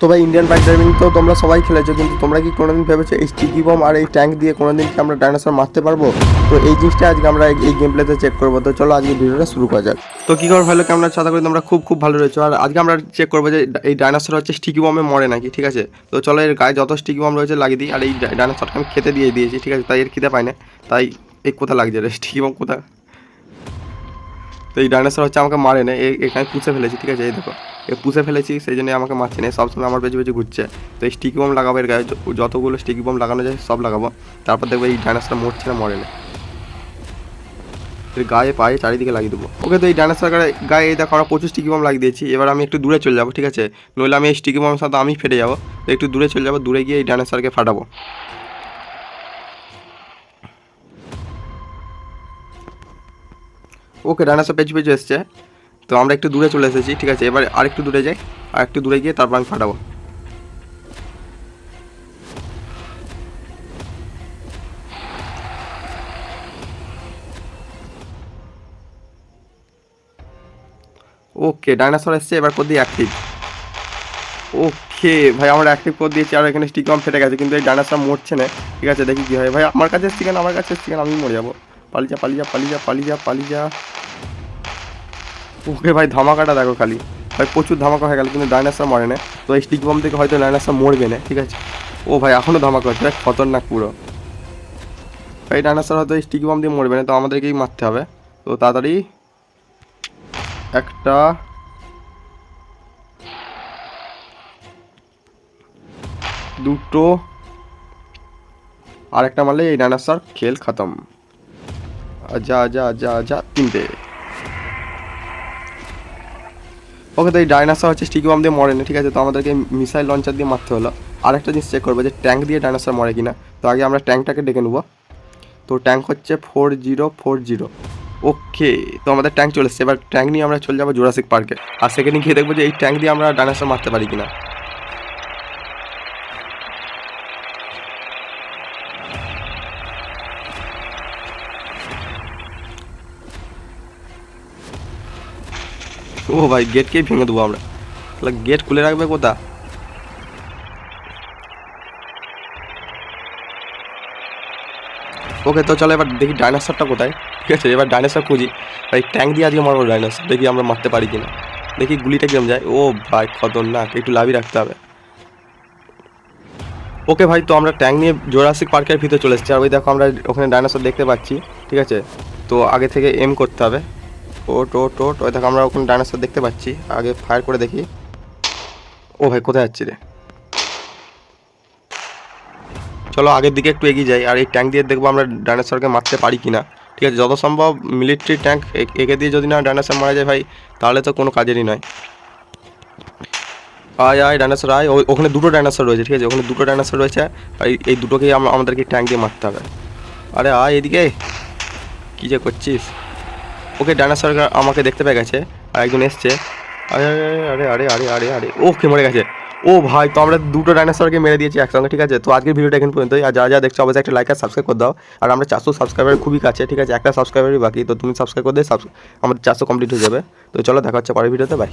তো ভাই Indian bike driving তো তোমরা সবাই খেলেছো, কিন্তু তোমরা কি কোনোদিন ভেবেছো এই স্টিকি বম আর এই ট্যাঙ্ক দিয়ে কোনোদিন কি আমরা ডাইনোসর মারতে পারবো? তো এই জিনিসটা আজকে আমরা এই গেম প্লেতে চেক করবো। তো চলো আজকে ভিডিওটা শুরু করা যাক। তো কী খবর ভালো, কেমন আছো? আশা করি তোমরা খুব ভালো রয়েছো। আর আজকে আমরা চেক করবো যে এই ডাইনোসর হচ্ছে স্টিকি বমে মরে নাকি, ঠিক আছে? তো চলো এর গায়ে যত স্টিকি বম রয়েছে লাগিয়ে দিই। আর এই ডাইনোসরটা আমি খেতে দিয়ে দিয়েছি, ঠিক আছে? তাই এর খিদে পাই না, তাই এই কোথা লাগছে রে স্টিকি বম কোথা? তো এই ডাইনোসর হচ্ছে আমাকে মারে না, এখানে পুষে ফেলেছি, ঠিক আছে? এই দেখো পুষে ফেলেছি, সেই জন্য আমাকে মারছে না, সবসময় আমার পেছনে পেছনে ঘুরছে। তো এই স্টিকি বম লাগাবো এর গায়ে, যতগুলো স্টিকি বম লাগানো যায় সব লাগাবো। তারপর দেখবো এই ডাইনোসরটা মরছে না মরে না, এর গায়ে পায়ে চারিদিকে লাগিয়ে দেবো। ওকে, তো এই ডাইনোসর গায়ে এই দেখো আমরা প্রচুর স্টিকি বম লাগিয়ে দিয়েছি। এবার আমি একটু দূরে চলে যাবো, ঠিক আছে? নইলে আমি এই স্টিকি বমের সাথে আমি ফেটে যাবো। তো একটু দূরে চলে যাবো, দূরে গিয়ে এই ডাইনোসরকে ফাটাবো। ওকে, ডাইনোসর পেছু পেছু এসছে। তো আমরা একটু দূরে চলে এসেছি, ঠিক আছে? এবার আর একটু দূরে যাই, আর একটু দূরে গিয়ে তারপর আমি ফাটাবো। ওকে, ডাইনোসর এসছে, এবার করে দিই অ্যাক্টিভ। ওকে ভাই, আমরা অ্যাক্টিভ করে দিয়েছি, আর এখানে স্টিক ফেটে গেছে, কিন্তু এই ডাইনোসর মরছে না। ঠিক আছে, দেখি কী হয়। ভাই আমার কাছে এসছি কেন, আমার কাছে এসছি কেন? আমি মরে যাবো। পালিয়ে যা পালিয়ে যা পালিয়ে যা পালিয়ে যা পালিয়ে যা। ওকে ভাই, ধামাকাটা দেখো খালি, ভাই প্রচুর ধামাকা হয়ে গেল, কিন্তু ডাইনোসর মরে না। তো এই স্টিক বম থেকে হয়তো ডাইনোসর মরবে না, ঠিক আছে? ও ভাই এখনও ধামাকা হচ্ছে, ভাই খতরনাক পুরো। ভাই ডাইনোসর হয়তো স্টিক বম দিয়ে মরবে না, তো আমাদেরকেই মারতে হবে। তো তাড়াতাড়ি একটা, দুটো, আর একটা মারলে এই ডাইনোসর খেল খতম। যা যা যা যা, তিনটে। ওকে, তো এই ডাইনোসর হচ্ছে স্টিকি বম দিয়ে মরে না, ঠিক আছে? তো আমাদেরকে মিসাইল লঞ্চার দিয়ে মারতে হলো। আর একটা জিনিস চেক করবো যে ট্যাঙ্ক দিয়ে ডাইনোসর মরে কিনা। তো আগে আমরা ট্যাঙ্কটাকে ডেকে নেবো। তো ট্যাঙ্ক হচ্ছে 4040। ওকে, তো আমাদের ট্যাঙ্ক চলে এসছে। এবার ট্যাঙ্ক নিয়ে আমরা চলে যাবো জুরাসিক পার্কে। আর সেখানে গিয়ে দেখবো যে এই ট্যাঙ্ক দিয়ে আমরা ডাইনোসর মারতে পারি কিনা। ও ভাই, গেটকেই ভেঙে দেবো আমরা, তাহলে গেট খুলে রাখবে কোথা? ওকে, তো চলো এবার দেখি ডাইনোসরটা কোথায়, ঠিক আছে? এবার ডাইনোসর খুঁজি। ভাই ট্যাঙ্ক দিয়ে আজকে মারবো ডাইনোসর, দেখি আমরা মারতে পারি কিনা। দেখি গুলিটা কিরম যায়। ও ভাই খতরনাক, একটু লাভই রাখতে হবে। ওকে ভাই, তো আমরা ট্যাঙ্ক নিয়ে জুরাসিক পার্কের ভিতরে চলে এসেছি। আর ওই দেখো আমরা ওখানে ডাইনোসর দেখতে পাচ্ছি, ঠিক আছে? তো আগে থেকে এম করতে হবে। ওই দেখো আমরা ওখানে ডাইনোসর দেখতে পাচ্ছি, আগে ফায়ার করে দেখি। ও ভাই কোথায় যাচ্ছি রে? চলো আগের দিকে একটু এগিয়ে যাই, আর এই ট্যাঙ্ক দিয়ে দেখবো আমরা ডাইনোসরকে মারতে পারি কিনা, ঠিক আছে? যত সম্ভব মিলিটারি ট্যাঙ্ক একে দিয়ে যদি না ডাইনোসর মারা যায় ভাই, তাহলে তো কোনো কাজেরই নয়। আয় আয় ডাইনোসর আয়। ওখানে দুটো ডাইনোসর রয়েছে, ঠিক আছে? ওখানে দুটো ডাইনোসর রয়েছে, আর এই দুটোকেই আমাদেরকে ট্যাঙ্ক দিয়ে মারতে হবে। আরে আয় এদিকে, কী যে করছিস? ওকে, ডাইনোসর আমাকে দেখতে পেয়ে গেছে, আর একজন এসছে। আরে আরে আরে আরে আরে আরে, ওকে মরে গেছে। ও ভাই, তো আমরা দুটো ডাইনোসরকে মেরে দিয়েছি একসঙ্গে, ঠিক আছে? তো আজকের ভিডিওটা এখন পর্যন্তই। আর যা দেখছো অবশ্যই একটা লাইক আর সাবস্ক্রাইব করে দাও। আর আমরা 400 সাবস্ক্রাইবার খুবই কাছে, ঠিক আছে? একটা সাবস্ক্রাইবারই বাকি, তো তুমি সাবস্ক্রাইব করে দিয়ে আমাদের 400 কমপ্লিট হয়ে যাবে। তো চলো দেখা হচ্ছে পরের ভিডিওতে, বাই।